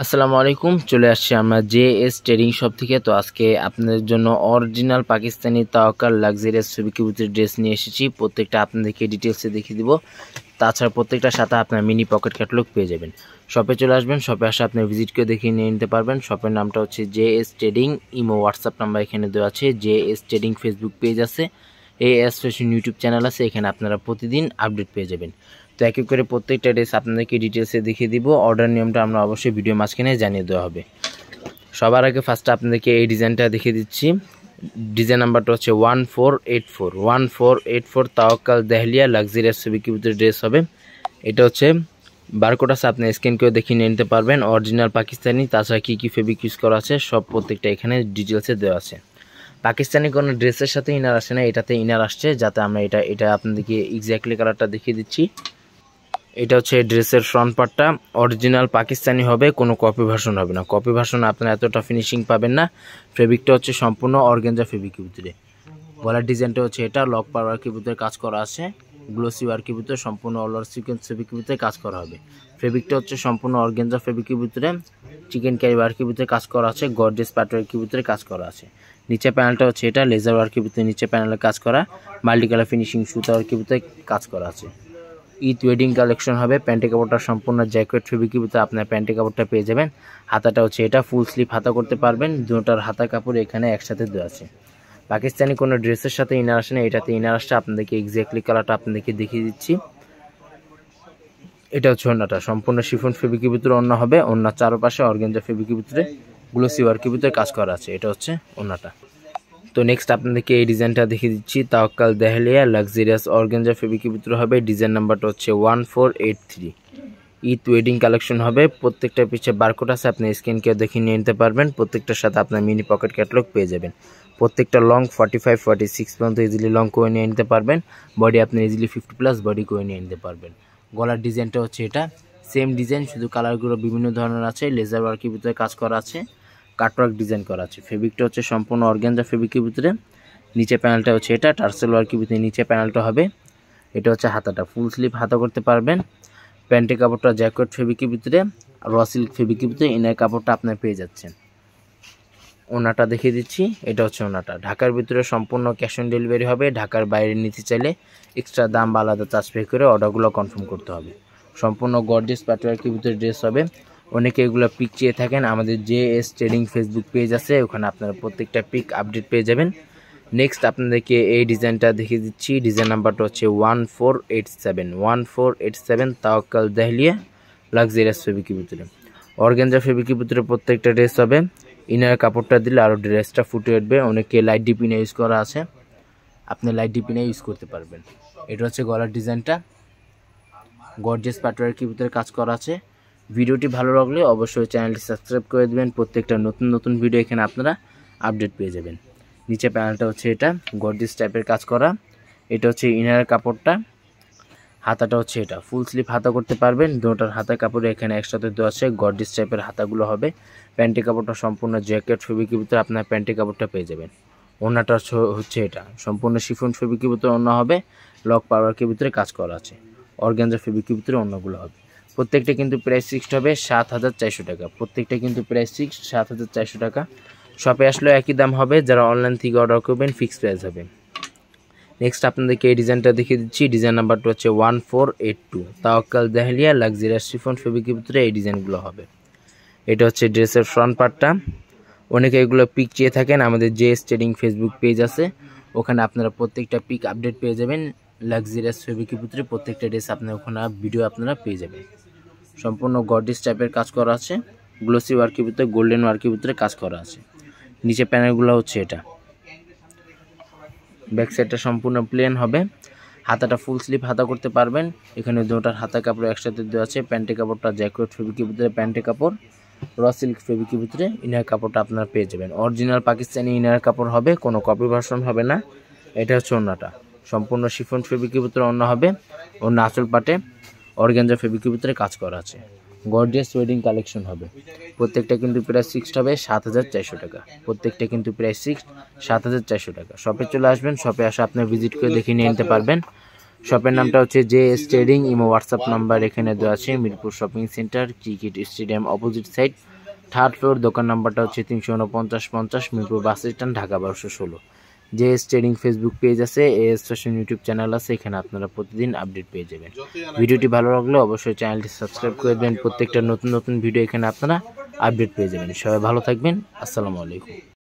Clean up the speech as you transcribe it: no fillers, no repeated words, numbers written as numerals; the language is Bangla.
আসসালামু আলাইকুম, চলে আসছি আমরা জেএস ট্রেডিং শপ থেকে। তো আজকে আপনাদের জন্য অরিজিনাল পাকিস্তানি তাওয়াক্কাল লাক্সারিয়াস ছবি কিবুতরের ড্রেস নিয়ে এসেছি। প্রত্যেকটা আপনাদেরকে ডিটেলসে দেখিয়ে দিব। তাছাড়া প্রত্যেকটার সাথে আপনার মিনি পকেট ক্যাটালগ পেয়ে যাবেন। শপে চলে আসবেন, শপে আসে আপনি ভিজিট করে দেখিয়ে নিয়ে নিতে পারবেন। শপের নামটা হচ্ছে JS trading. Imo WhatsApp number এখানে দেওয়া আছে। জেএস ট্রেডিং ফেসবুক পেজ আছে, এএস ফ্যাশন ইউটিউব চ্যানেল আছে। এখানে আপনারা প্রতিদিন আপডেট পেয়ে যাবেন। তো এক এক করে প্রত্যেকটা ড্রেস আপনাদেরকে ডিটেলসে দেখিয়ে দিব। অর্ডার নিয়মটা আমরা অবশ্যই ভিডিও মাঝখানে জানিয়ে দেওয়া হবে। সবার আগে ফার্স্টে আপনাদেরকে এই ডিজাইনটা দেখিয়ে দিচ্ছি। ডিজাইন নাম্বারটা হচ্ছে 1484 তাওয়াক্কাল দেহলিয়া লাক্সারিয়াস ছবি কিবুতরের ড্রেস হবে। এটা হচ্ছে বারকোড আছে, আপনি স্ক্যান করে দেখিয়ে নিয়ে নিতে পারবেন। অরিজিনাল পাকিস্তানি, তাছাড়া কী কী ফেব্রিক ইউজ করা আছে সব প্রত্যেকটা এখানে ডিটেলসে দেওয়া আছে। পাকিস্তানি কোনো ড্রেসের সাথে ইনার আসে না, এটাতে ইনার আসছে, যাতে আমরা এটা আপনাদেরকে এক্স্যাক্টলি কালারটা দেখিয়ে দিচ্ছি। এটা হচ্ছে ড্রেসের ফ্রন্ট পার্টটা, অরিজিনাল পাকিস্তানি হবে, কোনো কপি ভার্সন হবে না। কপি ভার্সন আপনারা এতটা ফিনিশিং পাবেন না। ফেব্রিকটা হচ্ছে সম্পূর্ণ অর্গানজা ফেব্রিক ভিতরে। গলার ডিজাইনটা হচ্ছে এটা, লক পাওয়ার ভিতরে কাজ করা আছে। গ্লোসি ওয়ার্কের ভিতরে সম্পূর্ণ অলার সিকোয়েন্স ফেব্রিকের ভিতরে কাজ করা হবে। ফেব্রিকটা হচ্ছে সম্পূর্ণ অর্গানজা ফেব্রিকের ভিতরে, চিকেন ক্যারি ওয়ার্কের ভিতরে কাজ করা আছে। গর্জিয়াস প্যাটার্নের ভিতরে কাজ করা আছে। নিচে প্যানেলটা হচ্ছে এটা, লেজার ওয়ার্কের ভিতরে নিচে প্যানেলে কাজ করা, মাল্টি কালার ফিনিশিং সুতা ওয়ার্কের ভিতরে কাজ করা আছে। ঈদ ওয়েডিং কালেকশন হবে। প্যান্টি কাপড়টা সম্পূর্ণ জ্যাকেট ফেব্রিকের ভিতরে আপনার প্যান্টি কাপড়টা পেয়ে যাবেন। হাতাটা হচ্ছে এটা, ফুল স্লিভ হাতা করতে পারবেন। দুটোর হাতা কাপড় এখানে একসাথে দেওয়া আছে। পাকিস্তানি কোনো ড্রেসের সাথে ইনার আসে না, এটাতে ইনার আসছে। আপনাদেরকে এক্স্যাক্টলি কালারটা আপনাদেরকে দেখিয়ে দিচ্ছি। এটা হচ্ছে ওড়নাটা, সম্পূর্ণ শিফন ফেব্রিকের ভিতরে ওড়না হবে। ওড়নার চারপাশে অর্গানজা ফেব্রিকের ভিতরে গ্লোসি ওয়ার্কের ভিতরে কাজ করা আছে। এটা হচ্ছে ওড়নাটা। তো নেক্সট আপনাদেরকে এই ডিজাইনটা দেখিয়ে দিচ্ছি। তাওয়াক্কাল দেহলিয়া লাক্সারিয়াস অর্গানজা ফেব্রিকের ভিতরে হবে। ডিজাইন নাম্বারটা হচ্ছে 1483। ঈদ ওয়েডিং কালেকশন হবে। প্রত্যেকটা পিছে বারকোড আছে, আপনি স্ক্যান করে দেখে নিয়ে নিতে পারবেন। প্রত্যেকটার সাথে আপনার মিনি পকেট ক্যাটালগ পেয়ে যাবেন। প্রত্যেকটা লং 45-46 পর্যন্ত ইজিলি লং করে নিয়ে নিতে পারবেন। বডি আপনি ইজিলি 50+ বডি করে নিয়ে নিতে পারবেন। গলার ডিজাইনটা হচ্ছে এটা, সেম ডিজাইন, শুধু কালারগুলো বিভিন্ন ধরনের আছে। লেজার ওয়ার্কের ভিতরে কাজ করা আছে, কাটওয়ার্ক ডিজাইন করা আছে। ফেব্রিকটা হচ্ছে সম্পূর্ণ অর্গানজা ফেব্রিকের ভিতরে। নিচে প্যানেলটা হচ্ছে এটা, টার্সেল ওয়ার্কের ভিতরে নিচে প্যানেলটা হবে। এটা হচ্ছে হাতাটা, ফুল স্লিভ হাতা করতে পারবেন। প্যান্টের কাপড়টা জ্যাকেট ফেব্রিকের ভিতরে, র সিল্ক ফেব্রিকের ভিতরে ইনার কাপড়টা আপনার পেয়ে যাচ্ছেন। ওনাটা দেখিয়ে দিচ্ছি। এটা হচ্ছে ওনাটা। ঢাকার ভিতরে সম্পূর্ণ ক্যাশ অন ডেলিভারি হবে। ঢাকার বাইরে নিতে চাইলে এক্সট্রা দাম বা আলাদা চার্জ পে করে অর্ডারগুলো কনফার্ম করতে হবে। সম্পূর্ণ গর্জিয়াস প্যাটার্নের ভিতরে ড্রেস হবে। অনেকে এগুলো পিক চেয়ে থাকেন, আমাদের জেএস ট্রেডিং ফেসবুক পেজ আছে, ওখানে আপনারা প্রত্যেকটা পিক আপডেট পেয়ে যাবেন। নেক্সট আপনাদেরকে এই ডিজাইনটা দেখিয়ে দিচ্ছি। ডিজাইন নাম্বারটা হচ্ছে 1487 তাওয়াক্কাল দেহলিয়া লাক্সারিয়াস ফেব্রিকের ভিতরে। অর্গানজা ফেব্রিকের ভিতরে প্রত্যেকটা ড্রেস হবে। ইনার কাপড়টা দিলে আরও ড্রেসটা ফুটে উঠবে। অনেকে লাইট ডিপিনে ইউজ করা আছে, আপনি লাইট ডিপিনে ইউজ করতে পারবেন। এটা হচ্ছে গলার ডিজাইনটা, গর্জিয়াস প্যাটার্নের ভিতরে কাজ করা আছে। ভিডিওটি ভালো লাগলে অবশ্যই চ্যানেলটি সাবস্ক্রাইব করে দেবেন। প্রত্যেকটা নতুন নতুন ভিডিও এখানে আপনারা আপডেট পেয়ে যাবেন। নিচে প্যানেলটা হচ্ছে এটা, গর্জিয়াস টাইপের কাজ করা। এটা হচ্ছে ইনার কাপড়টা, হাতাটা হচ্ছে এটা, ফুল স্লিভ হাতা করতে পারবেন। দুটোর হাতা কাপড়ে এখানে একসাথে দেওয়া আছে। গর্জিয়াস টাইপের হাতাগুলো হবে। প্যান্টি কাপড়টা সম্পূর্ণ জ্যাকেট ফেব্রিকের ভিতরে আপনার প্যান্টি কাপড়টা পেয়ে যাবেন। ওড়নাটা হচ্ছে এটা, সম্পূর্ণ শিফন ফেব্রিকের ভিতরে ওড়না হবে। লক পাওয়ারের ভিতরে কাজ করা আছে। অর্গানজা ফেব্রিকের ভিতরে ওড়নাগুলো হবে। প্রত্যেকটা কিন্তু প্রাইস ফিক্সড হবে 7400 টাকা। প্রত্যেকটা কিন্তু প্রাইস ফিক্সড 7400 টাকা। শপে আসলেও একই দাম হবে, যারা অনলাইন থেকে অর্ডার করবেন ফিক্সড প্রাইস হবে। নেক্সট আপনাদেরকে এই ডিজাইনটা দেখিয়ে দিচ্ছি। ডিজাইন নাম্বারটা হচ্ছে 1482 তাওয়াক্কাল দেহলিয়া লাক্সারিয়াস শিফন ফেব্রিকের ভিতরে এই ডিজাইনগুলো হবে। এটা হচ্ছে ড্রেসের ফ্রন্ট পার্টটা। অনেকে এগুলো পিক চেয়ে থাকেন, আমাদের জেএস ট্রেডিং ফেসবুক পেজ আছে, ওখানে আপনারা প্রত্যেকটা পিক আপডেট পেয়ে যাবেন। লাক্সারিয়াস ফেব্রিকের ভিতরে প্রত্যেকটা ড্রেস আপনার ওখানে ভিডিও আপনারা পেয়ে যাবেন। সম্পূর্ণ গর্জিয়াস টাইপের কাজ করা আছে। গ্লোসি ওয়ার্কের ভিতরে গোল্ডেন ওয়ার্কের ভিতরে কাজ করা আছে। নিচে প্যানেলগুলো হচ্ছে এটা। ব্যাক সাইডটা সম্পূর্ণ প্লেন হবে। হাতাটা ফুল স্লিভ হাতা করতে পারবেন। এখানে দুটোর হাতা কাপড় একসাথে দেওয়া আছে। প্যান্টি কাপড়টা জ্যাকেট ফেব্রিকের ভিতরে প্যান্টি কাপড়, র সিল্ক ফেব্রিকের ভিতরে ইনার কাপড়টা আপনারা পেয়ে যাবেন। অরিজিনাল পাকিস্তানি ইনার কাপড় হবে, কোনো কপি ভার্সন হবে না। এটা হচ্ছে ওড়নাটা, সম্পূর্ণ শিফন ফেব্রিকের ভিতরে ওড়না হবে। ওড়না আঁচল পাটে অর্গানজা ফেব্রিকের ভিতরে কাজ করা আছে। গর্জিয়াস ওয়েডিং কালেকশন হবে। প্রত্যেকটা কিন্তু প্রাইস ফিক্সড হবে 7400 টাকা। প্রত্যেকটা কিন্তু প্রাইস ফিক্সড 7400 টাকা। শপে চলে আসবেন, শপে আসে আপনি ভিজিট করে দেখে নিয়ে নিতে পারবেন। শপের নামটা হচ্ছে JS trading. Imo WhatsApp number এখানে দেওয়া আছে। Mirpur shopping centre, cricket stadium opposite side, 3rd floor. দোকান নাম্বারটা হচ্ছে 34950 Mirpur bus stand, Dhaka 1216। JS trading Facebook page আছে, AS ফ্যাশন ইউটিউব চ্যানেল আছে, এখানে আপনারা প্রতিদিন আপডেট পেয়ে যাবেন। ভিডিওটি ভালো লাগলে অবশ্যই চ্যানেলটি সাবস্ক্রাইব করে দেবেন। প্রত্যেকটা নতুন নতুন ভিডিও এখানে আপনারা আপডেট পেয়ে যাবেন। সবাই ভালো থাকবেন। আসসালামু আলাইকুম।